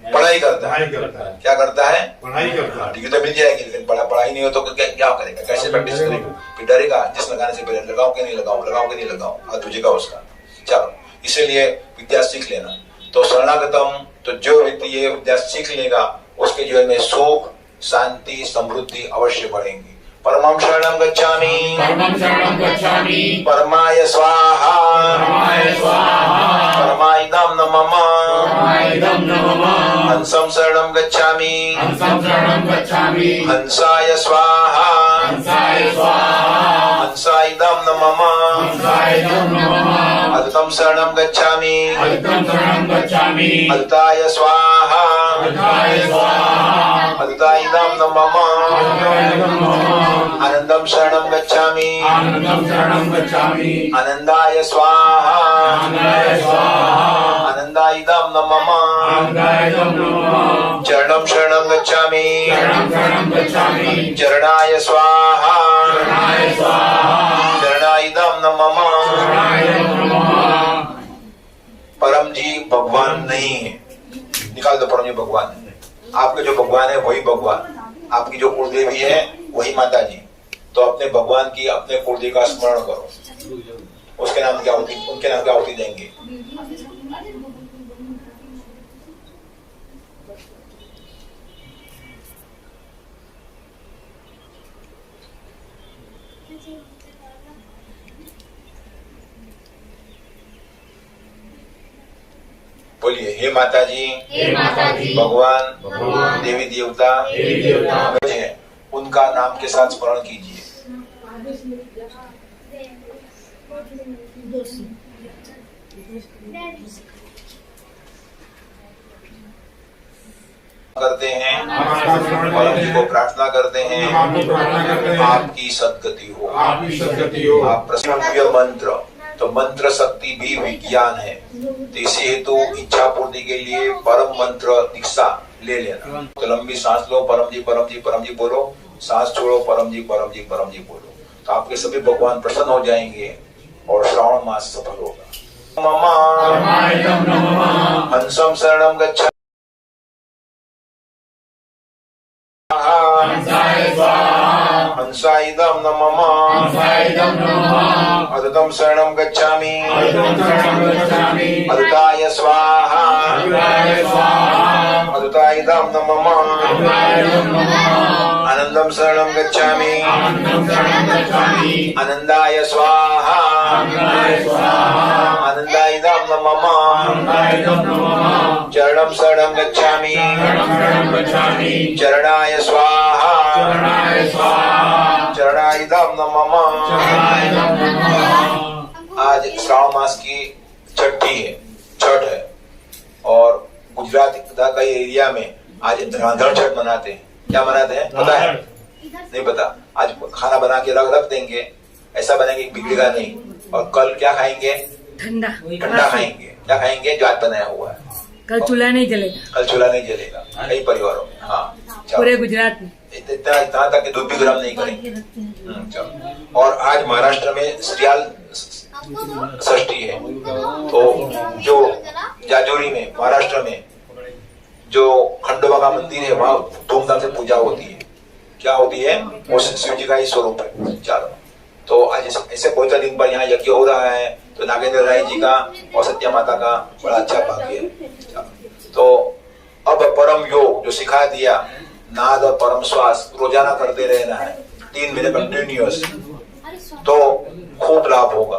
पढ़ाई करता है। क्या करता है? पढ़ाई करता है। डिग्री तो मिल जाएगी, लेकिन पढ़ाई नहीं हो तो क्या करेगा, कैसे प्रैक्टिस करेगा? फिर डरेगा, जिस लगाने से पहले लगाओ कि नहीं लगाओ, और तुझेगा उसका। चलो, इसीलिए विद्या सीख लेना। तो शरणागतम, तो जो व्यक्ति ये विद्या सीख लेगा उसके जीवन में सुख शांति समृद्धि अवश्य बढ़ेंगी। परमं शरणं गच्छामि, परमाय स्वाहा, परमाइदं नमः। हंसं शरणं गच्छामि, हंसाय स्वाहा, हंसाइदं नमः। अदृतं शरणं गच्छामि, अदृताय स्वाहा, अदृताइदं नमः। आनंदं शरणं गच्छामि, आनंदाय स्वाहा, आनंदाइदं नमः। चरणं शरणं गच्छामि, चरणाय स्वाहा, चरणाइदं नमः। परम जी भगवान नहीं है, निकाल दो। परम जी भगवान है, आपके जो भगवान है वही भगवान, आपकी जो कुलदेवी है वही माता जी। तो अपने भगवान की, अपने कुलदेवी का स्मरण करो, उसके नाम की आहुति, उनके नाम की आहुति देंगे। बोलिए, हे माता जी, भगवान देवी देवता है, उनका नाम के साथ स्मरण कीजिए। करते हैं, परम जी को प्रार्थना करते हैं, आपकी सद्गति हो, आप प्रसन्न। मंत्र, तो मंत्र शक्ति भी विज्ञान है, तो इसी हेतु इच्छा पूर्ति के लिए परम मंत्र दीक्षा ले लेना। तो लंबी सांस लो, परम जी परम जी परम जी बोलो, सांस छोड़ो, परम जी परम जी परम जी बोलो। तो आपके सभी भगवान प्रसन्न हो जाएंगे और श्रावण मास सफल होगा। हंसं शरणं गच्छामि, हंसाइदं नमः। अदृतं शरणं गच्छामि, अदृताय स्वाहा, अद्वैतायतां नमः आनंदं शरणं गच्छामि आनंदाय स्वाहा आनंदायतां नमः चरणं शरणं गच्छामि चरणाय स्वाहा चरणायतां नमः। आज श्रावण मास की छठी है, छठ है, और गुजरात का कई एरिया में आज रांधण छठ मनाते हैं। क्या मनाते हैं पता है? नहीं पता। आज खाना बना के रख देंगे, ऐसा बनेंगे कि बिगड़ेगा नहीं। और कल क्या खाएंगे? ठंडा ठंडा खाएंगे। क्या खाएंगे? जो आज बनाया हुआ है। कल चूल्हा नहीं जलेगा, कल चूल्हा नहीं जलेगा कई परिवारों में। हाँ, पूरे गुजरात में इतना तक कि दूध भी गर्म नहीं करेंगे। चलो। और आज महाराष्ट्र में श्रियाल षष्ठी है, तो जो जाजोरी में महाराष्ट्र में जो खंडोबा का मंदिर है वहाँ धूमधाम से पूजा होती है। क्या होती है? वो शिव जी का ही स्वरूप है। चलो, तो आज ऐसे पवित्र दिन पर यहाँ यज्ञ हो रहा है, तो नागेंद्र राय जी का और सत्या माता का बड़ा अच्छा भाग्य है। तो अब परम योग जो सिखा दिया, नाद और परम श्वास रोजाना करते रहना है 3 महीने कंटिन्यूअस, तो खूब लाभ होगा।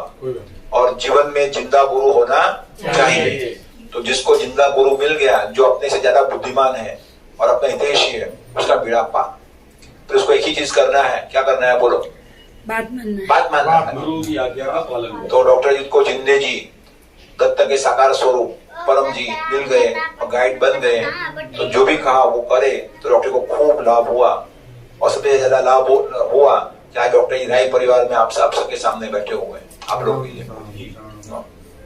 और जीवन में जिंदा गुरु होना चाहिए। तो जिसको जिंदा गुरु मिल गया, जो अपने से ज्यादा बुद्धिमान है और अपना हितैषी है, उसका बीड़ा पार। तो उसको एक ही चीज करना है। क्या करना है? बोलो। बात मानना है। बात मानना है। गुरु की आज्ञा का पालन। तो डॉक्टर जी को जिंदे जी दत्त के साकार स्वरूप परम जी मिल गए और गाइड बन गए, तो जो भी कहा वो करे, तो डॉक्टर को खूब लाभ हुआ। और सबसे ज्यादा लाभ हुआ क्या? डॉक्टर जी राय परिवार में आप सबके सामने बैठे हुए हैं, आप लोग भी।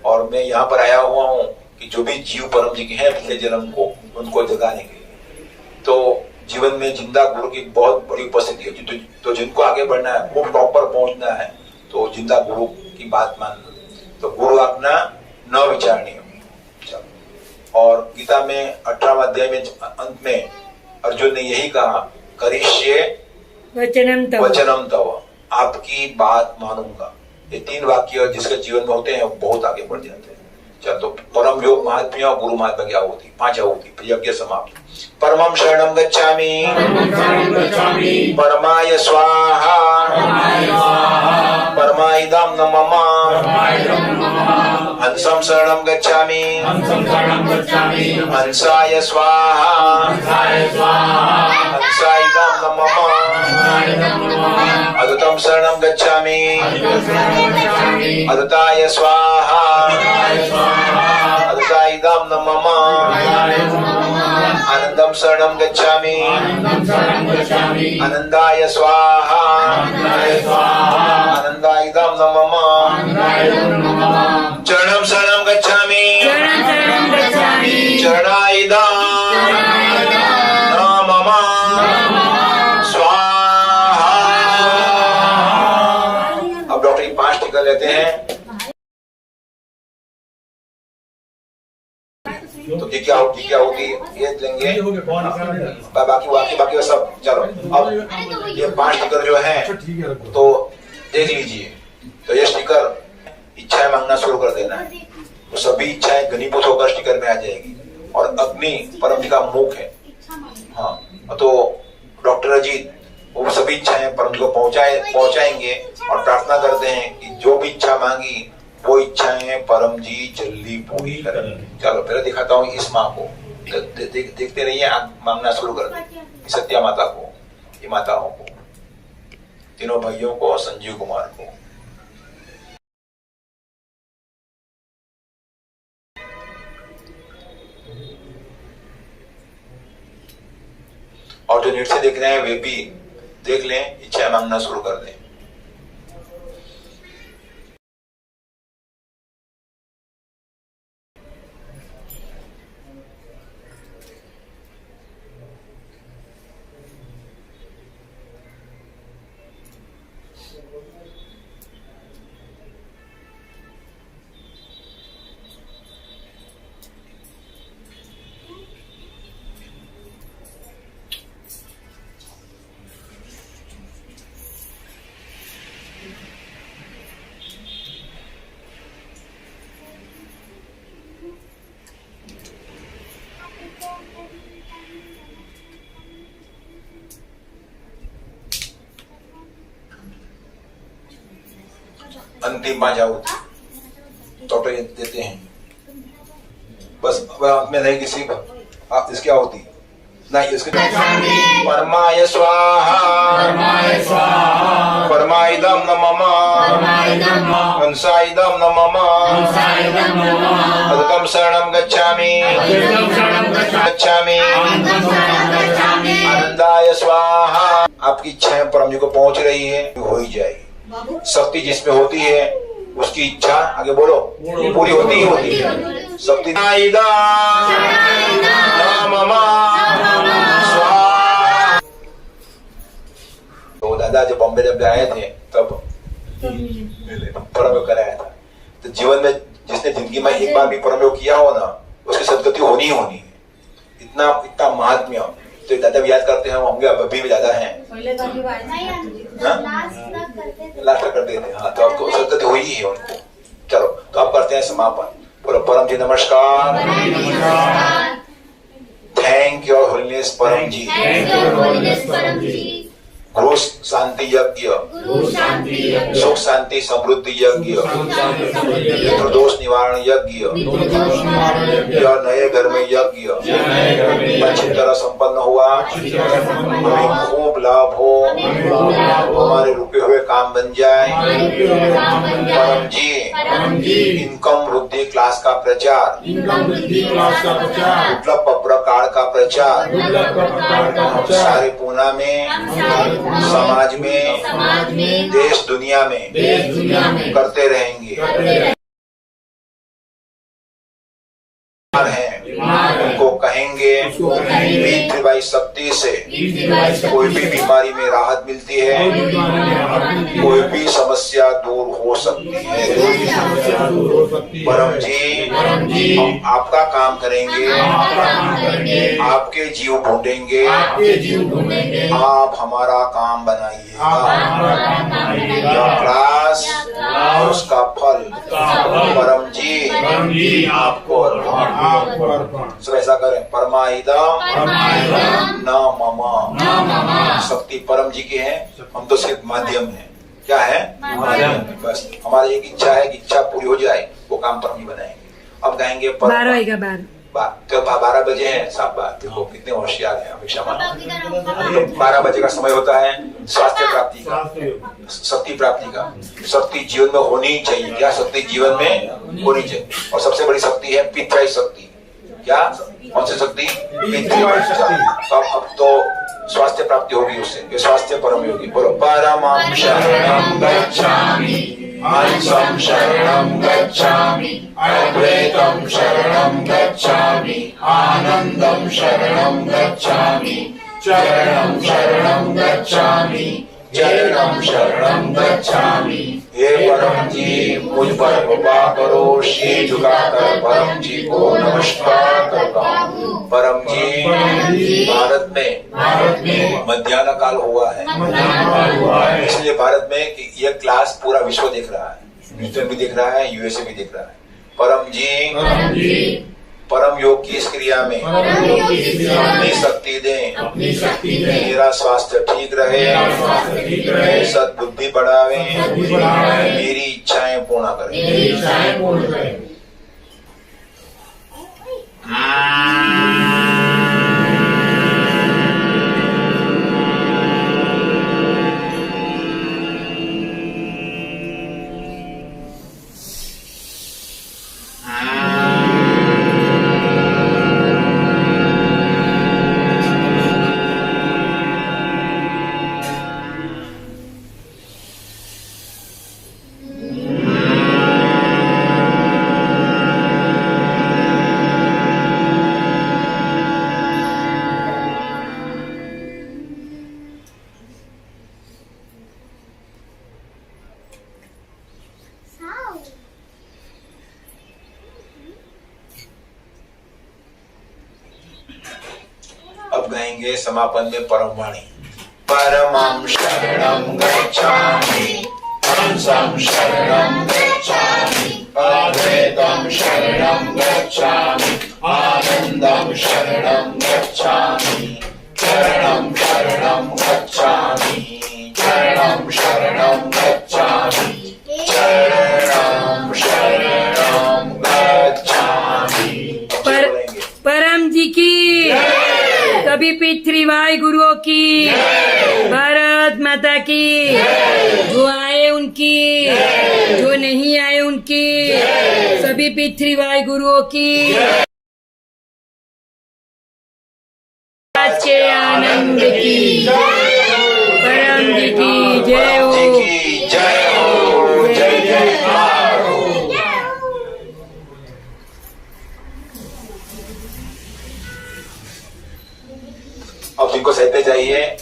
और मैं यहाँ पर आया हुआ हूँ कि जो भी जीव परम जी के हैं पिछले जन्म को, उनको जगाने के लिए। तो जीवन में जिंदा गुरु की बहुत बड़ी उपस्थिति है। तो जिनको आगे बढ़ना है, खूब टॉप पर पहुंचना है, तो जिंदा गुरु की बात मानना। तो गुरु आज्ञा न विचारणीय। और गीता में 18वें अध्याय में अंत में अर्जुन ने यही कहा, करिष्ये वचनम तव, आपकी बात मानूंगा। ये 3 वाक्य जिसके जीवन में होते हैं वो बहुत आगे बढ़ जाते हैं। चल, तो परम योग महात्म्य और गुरु महात्म्य की आहुति, 5 आहुति, यज्ञ समाप्त। परमं शरणं गच्छामि परमाय स्वाहा परमायिदं नमः हंसं शरणं गच्छामि हंसाय स्वाहा हंसायिदं नमः अदुतं शरणं गच्छामि अदुताय स्वाहा अदुतायिदं नमः आनंदं शरणं गच्छामि आनंदाय स्वाहा आनंदायिदं नमः चरणं शरणं गच्छामि चरणायिदं नमः स्वाहा। अब डॉक्टर ये 5 टीका लेते हैं। तो क्या होगी ये लेंगे, बाकी सब। चलो, अब ये 5 स्टिकर जो हैं, तो देख लीजिए। तो ये स्टिकर इच्छाएं मांगना शुरू कर देना है, तो सभी इच्छाएं घनीभूत होकर स्टिकर में आ जाएगी। और अग्नि परम जी का मुख है। हाँ, तो डॉक्टर अजीत वो सभी इच्छाएं परम जी को पहुंचाएंगे और प्रार्थना करते हैं कि जो भी इच्छा मांगी वो इच्छाएं परम जी जल्दी पूरी करें। चलो, पहले दिखाता हूँ इस माँ को। देखते रहिए, मांगना शुरू कर दें। सत्या माता को, ये माताओं को, तीनों भाइयों को, संजीव कुमार को। और जो नेट से देख रहे हैं वे भी देख लें, इच्छाएं मांगना शुरू कर दें। अंतिम बांझावती डॉक्टर ये देते हैं। बस अब में नहीं किसी आप इसकी आहुति नहीं इसके परमाय स्वाहा परमाइदम न मम कंसाइदम न मम अदकम शरणं गच्छामि आनंदाय स्वाहा। आपकी इच्छाएं परम जी को पहुंच रही है, हो ही जाएगी। शक्ति जिसमें होती है उसकी इच्छा आगे बोलो पूरी होती ही होती है। शक्ति तो दादा जब बॉम्बे जब आए थे तब परमयोग कराया था। तो जीवन में जिसने जिंदगी में एक बार भी परमयोग किया हो ना उसकी सदगति होनी ही होनी है। इतना इतना महात्म्य तो दादा भी याद करते हैं, हम अभी भी दादा हैं लास्ट करते थे। हाँ तो आपको सदगति हुई ही है उनको। चलो तो आप करते हैं समापन। बोलो परम जी नमस्कार। थैंक यू होलीनेस परम जी। गुरु शांति यज्ञ सुख शांति समृद्धि यज्ञ पितृदोष निवारण यज्ञ यह नए घर में यज्ञ अच्छी तरह संपन्न हुआ। हमें खूब लाभ हो, हमारे रुके हुए काम बन जाए। परम जी इनकम वृद्धि क्लास का प्रचार उपलब्ध प्रकार का प्रचार सारे पूना में समाज में देश दुनिया में करते रहेंगे। उनको कहेंगे बीतवाई शक्ति से कोई भी बीमारी में राहत मिलती है, कोई भी समस्या दूर हो सकती है। परम जी हम आपका काम करेंगे, आपके जीव ढूंढेंगे, आप हमारा काम बनाइएगा। क्लास और उसका फल परम जी आपको सब ऐसा करें। परमाइदम न मम। शक्ति परम जी की है, हम तो सिर्फ माध्यम है। क्या है माध्यम। बस हमारी एक इच्छा है कि इच्छा पूरी हो जाए, वो काम परम जी बनाएंगे। अब गाएंगे 12 बजे है साहब। बात देखो कितने होशियार है, हमेशा मानो। 12 बजे का समय होता है स्वास्थ्य प्राप्ति का, शक्ति प्राप्ति का। शक्ति जीवन में होनी चाहिए। क्या शक्ति जीवन में होनी चाहिए? और सबसे बड़ी शक्ति है पितृ शक्ति। क्या कौन सी शक्ति? पितृ। अब तो स्वास्थ्य प्राप्ति होगी उससे। ये स्वास्थ्य परम योगी। बोलो परमं शरणं गच्छामि, हंसं शरणं गच्छामि, अद्वैतं शरणं गच्छामि, आनंदं शरणं गच्छामि, चरणं शरणं गच्छामि, चरणं शरणं गच्छामि। हे परम जी मुझ पर कृपा करो। शीश झुकाकर परम जी को नमस्कार करता हूँ। परम जी भारत में मध्याह्न काल हुआ है, इसलिए भारत में कि यह क्लास पूरा विश्व देख रहा है, न्यूजीलैंड भी देख रहा है, यूएसए भी देख रहा है। परम जी परम योग की इस क्रिया में अपनी शक्ति दें, मेरा स्वास्थ्य ठीक रहे, सद्बुद्धि बढ़ावे, मेरी इच्छाएं पूर्ण करें। अब गाएंगे समापन में परम वाणी। परमं शरणं गच्छामि, हंसं शरणं गच्छामि, अद्वैतं शरणं गच्छामि, आनंदं शरणं गच्छामि, चरणं शरणं गच्छामि, चरणं शरणं गच्छामि, चरणं जी की, सभी पितृवाय गुरुओं की, भारत माता की, जो आए उनकी, जो नहीं आए उनकी, सभी पितृवाय गुरुओं की, आज के आनंद की, परम जी की जय हो। जय हो, जय जयकार हो। अब जिनको सहते चाहिए